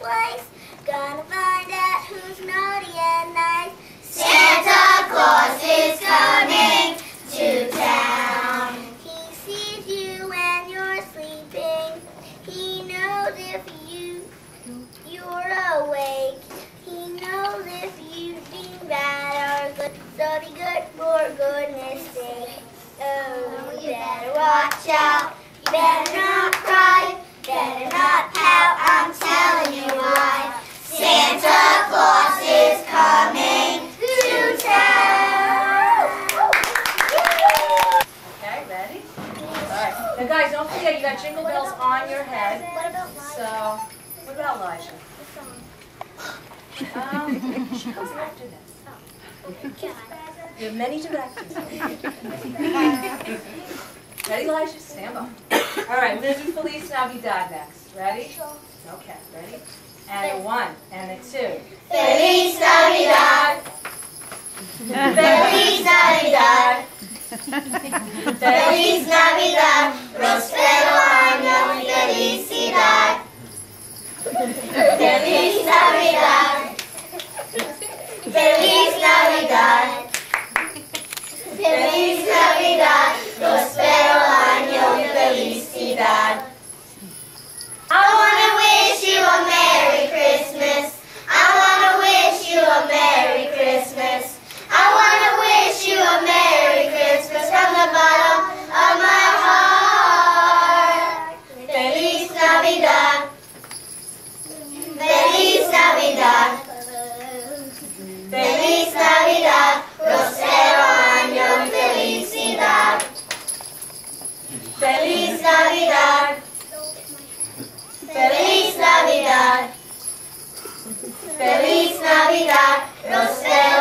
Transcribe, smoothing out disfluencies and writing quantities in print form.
twice. Gonna find out who's naughty and nice. Santa Claus is coming to town. He sees you when you're sleeping. He knows if you're awake. He knows if you've been bad or good. So be good for goodness sake. Oh, you better watch out. You better not cry. Better not pout. I'm telling you why. Santa Claus is coming to town. Okay, ready? Alright. Now guys, don't forget you got jingle bells on your head. What about Elijah? So, what about Elijah? She comes after this. You have many directions. Ready, Elijah? Stand by. Alright, we're going to do Feliz Navidad next. Ready? Okay, ready? And a 1, and a 2. Feliz Navidad. Feliz Navidad. Feliz Navidad. Prospero año y felicidad. Feliz Navidad. Feliz Navidad. Feliz Navidad. Prospero año y felicidad. I want to wish you a Merry Christmas. I want to wish you a Merry Christmas. I want to wish you a Merry Christmas from the bottom of my heart. Feliz Navidad. Feliz Navidad. Feliz Navidad. Prospero año y felicidad. Feliz Navidad. Feliz Navidad. Feliz Navidad. Prospero